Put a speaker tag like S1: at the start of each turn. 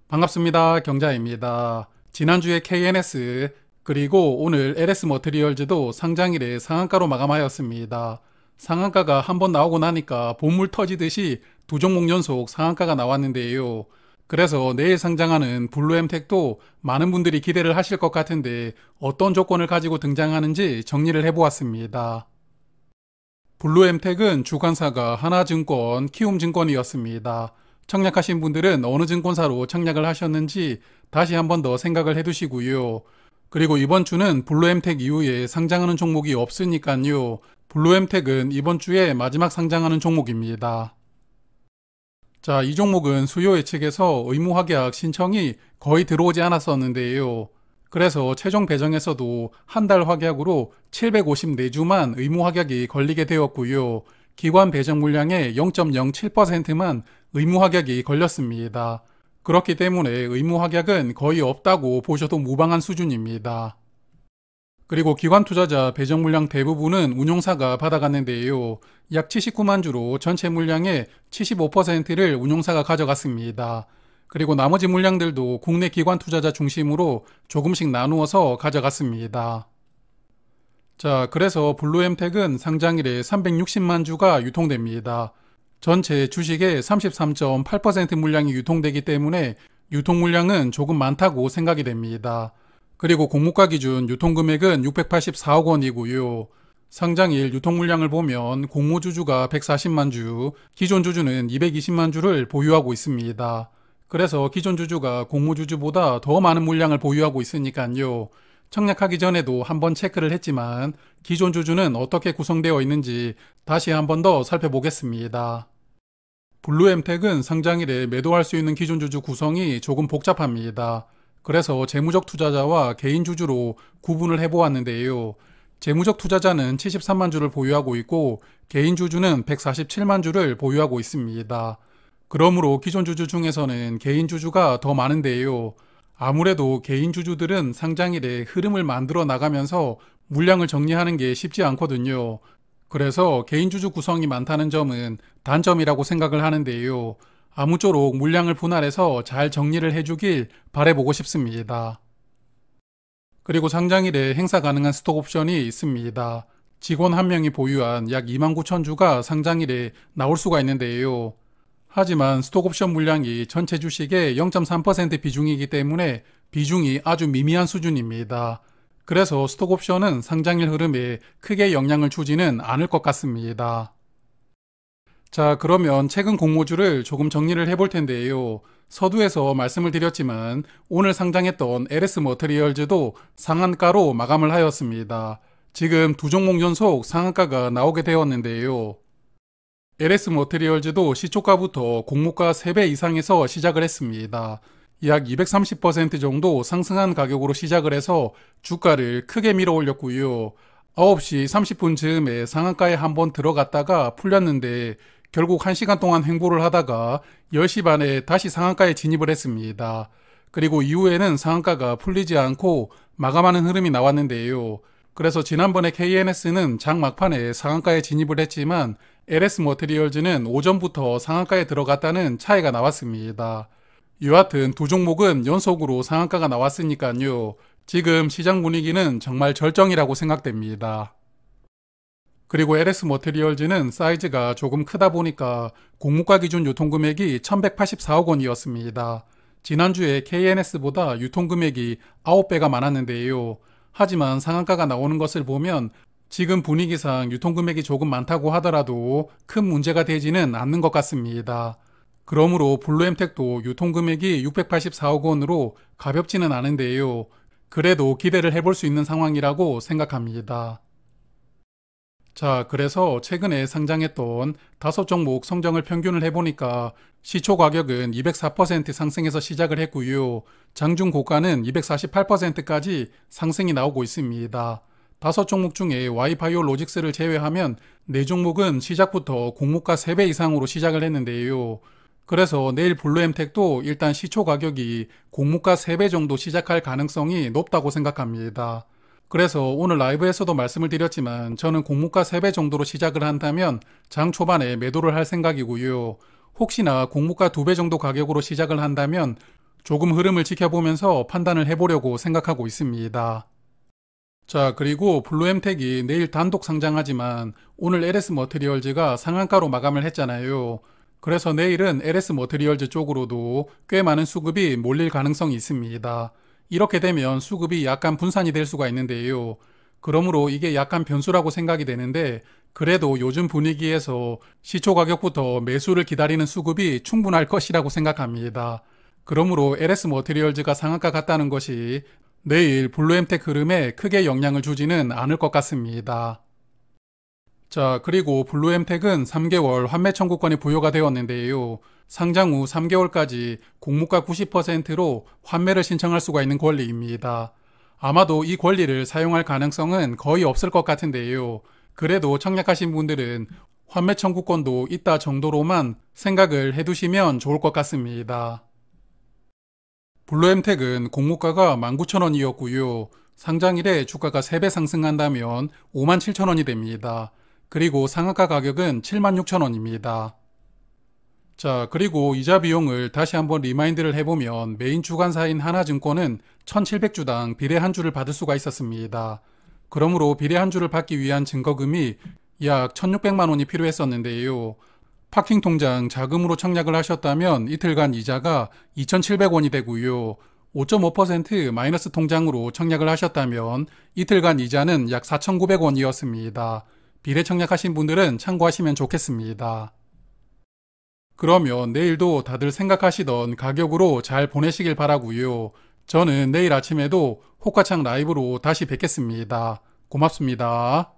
S1: 반갑습니다. 경자입니다. 지난주에 KNS 그리고 오늘 LS 머티리얼즈도 상장일에 상한가로 마감하였습니다. 상한가가 한번 나오고 나니까 본물 터지듯이 두 종목 연속 상한가가 나왔는데요. 그래서 내일 상장하는 블루엠텍도 많은 분들이 기대를 하실 것 같은데 어떤 조건을 가지고 등장하는지 정리를 해보았습니다. 블루엠텍은 주관사가 하나증권, 키움증권이었습니다. 청약하신 분들은 어느 증권사로 청약을 하셨는지 다시 한 번 더 생각을 해두시고요. 그리고 이번 주는 블루엠텍 이후에 상장하는 종목이 없으니까요. 블루엠텍은 이번 주에 마지막 상장하는 종목입니다. 자, 이 종목은 수요 예측에서 의무 확약 신청이 거의 들어오지 않았었는데요. 그래서 최종 배정에서도 한 달 확약으로 754주만 의무 확약이 걸리게 되었고요. 기관 배정 물량의 0.07%만 의무 확약이 걸렸습니다. 그렇기 때문에 의무 확약은 거의 없다고 보셔도 무방한 수준입니다. 그리고 기관 투자자 배정 물량 대부분은 운용사가 받아갔는데요. 약 79만 주로 전체 물량의 75%를 운용사가 가져갔습니다. 그리고 나머지 물량들도 국내 기관 투자자 중심으로 조금씩 나누어서 가져갔습니다. 자, 그래서 블루엠텍은 상장일에 360만 주가 유통됩니다. 전체 주식의 33.8% 물량이 유통되기 때문에 유통 물량은 조금 많다고 생각이 됩니다. 그리고 공모가 기준 유통금액은 684억 원이고요. 상장일 유통 물량을 보면 공모주주가 140만 주, 기존 주주는 220만 주를 보유하고 있습니다. 그래서 기존 주주가 공모주주보다 더 많은 물량을 보유하고 있으니까요. 청약하기 전에도 한번 체크를 했지만 기존 주주는 어떻게 구성되어 있는지 다시 한 번 더 살펴보겠습니다. 블루엠텍은 상장일에 매도할 수 있는 기존 주주 구성이 조금 복잡합니다. 그래서 재무적 투자자와 개인 주주로 구분을 해보았는데요. 재무적 투자자는 73만 주를 보유하고 있고 개인 주주는 147만 주를 보유하고 있습니다. 그러므로 기존 주주 중에서는 개인 주주가 더 많은데요. 아무래도 개인 주주들은 상장일에 흐름을 만들어 나가면서 물량을 정리하는 게 쉽지 않거든요. 그래서 개인 주주 구성이 많다는 점은 단점이라고 생각을 하는데요. 아무쪼록 물량을 분할해서 잘 정리를 해주길 바라보고 싶습니다. 그리고 상장일에 행사 가능한 스톡옵션이 있습니다. 직원 한 명이 보유한 약 29,000주가 상장일에 나올 수가 있는데요. 하지만 스톡옵션 물량이 전체 주식의 0.3% 비중이기 때문에 비중이 아주 미미한 수준입니다. 그래서 스톡옵션은 상장일 흐름에 크게 영향을 주지는 않을 것 같습니다. 자, 그러면 최근 공모주를 조금 정리를 해볼 텐데요. 서두에서 말씀을 드렸지만 오늘 상장했던 LS 머티리얼즈도 상한가로 마감을 하였습니다. 지금 두 종목 연속 상한가가 나오게 되었는데요. LS 머티리얼즈도 시초가부터 공모가 3배 이상에서 시작을 했습니다. 약 230% 정도 상승한 가격으로 시작을 해서 주가를 크게 밀어 올렸고요. 9시 30분 즈음에 상한가에 한번 들어갔다가 풀렸는데 결국 1시간 동안 횡보를 하다가 10시 반에 다시 상한가에 진입을 했습니다. 그리고 이후에는 상한가가 풀리지 않고 마감하는 흐름이 나왔는데요. 그래서 지난번에 KNS는 장 막판에 상한가에 진입을 했지만 LS 머티리얼즈는 오전부터 상한가에 들어갔다는 차이가 나왔습니다. 여하튼 두 종목은 연속으로 상한가가 나왔으니까요. 지금 시장 분위기는 정말 절정이라고 생각됩니다. 그리고 LS 머티리얼즈는 사이즈가 조금 크다 보니까 공모가 기준 유통금액이 1184억 원이었습니다. 지난주에 KNS보다 유통금액이 9배가 많았는데요. 하지만 상한가가 나오는 것을 보면 지금 분위기상 유통금액이 조금 많다고 하더라도 큰 문제가 되지는 않는 것 같습니다. 그러므로 블루엠텍도 유통금액이 684억 원으로 가볍지는 않은데요. 그래도 기대를 해볼 수 있는 상황이라고 생각합니다. 자, 그래서 최근에 상장했던 5종목 성적을 평균을 해보니까 시초 가격은 204% 상승해서 시작을 했고요. 장중 고가는 248%까지 상승이 나오고 있습니다. 5종목 중에 Y바이오 로직스를 제외하면 4종목은 시작부터 공모가 3배 이상으로 시작을 했는데요. 그래서 내일 블루엠텍도 일단 시초 가격이 공모가 3배 정도 시작할 가능성이 높다고 생각합니다. 그래서 오늘 라이브에서도 말씀을 드렸지만 저는 공모가 3배 정도로 시작을 한다면 장 초반에 매도를 할 생각이고요. 혹시나 공모가 2배 정도 가격으로 시작을 한다면 조금 흐름을 지켜보면서 판단을 해보려고 생각하고 있습니다. 자, 그리고 블루엠텍이 내일 단독 상장하지만 오늘 LS 머티리얼즈가 상한가로 마감을 했잖아요. 그래서 내일은 LS 머티리얼즈 쪽으로도 꽤 많은 수급이 몰릴 가능성이 있습니다. 이렇게 되면 수급이 약간 분산이 될 수가 있는데요. 그러므로 이게 약간 변수라고 생각이 되는데, 그래도 요즘 분위기에서 시초 가격부터 매수를 기다리는 수급이 충분할 것이라고 생각합니다. 그러므로 LS 머티리얼즈가 상한가 같다는 것이 내일 블루엠텍 흐름에 크게 영향을 주지는 않을 것 같습니다. 자, 그리고 블루엠텍은 3개월 환매 청구권이 부여가 되었는데요. 상장 후 3개월까지 공모가 90%로 환매를 신청할 수가 있는 권리입니다. 아마도 이 권리를 사용할 가능성은 거의 없을 것 같은데요. 그래도 청약하신 분들은 환매 청구권도 있다 정도로만 생각을 해두시면 좋을 것 같습니다. 블루엠텍은 공모가가 19,000원이었고요. 상장일에 주가가 3배 상승한다면 57,000원이 됩니다. 그리고 상한가 가격은 76,000원입니다. 자, 그리고 이자 비용을 다시 한번 리마인드를 해보면 메인 주관사인 하나증권은 1,700주당 비례 한 주를 받을 수가 있었습니다. 그러므로 비례 한 주를 받기 위한 증거금이 약 1,600만 원이 필요했었는데요. 파킹 통장 자금으로 청약을 하셨다면 이틀간 이자가 2,700원이 되고요. 5.5% 마이너스 통장으로 청약을 하셨다면 이틀간 이자는 약 4,900원이었습니다. 비례 청약하신 분들은 참고하시면 좋겠습니다. 그러면 내일도 다들 생각하시던 가격으로 잘 보내시길 바라고요. 저는 내일 아침에도 호가창 라이브로 다시 뵙겠습니다. 고맙습니다.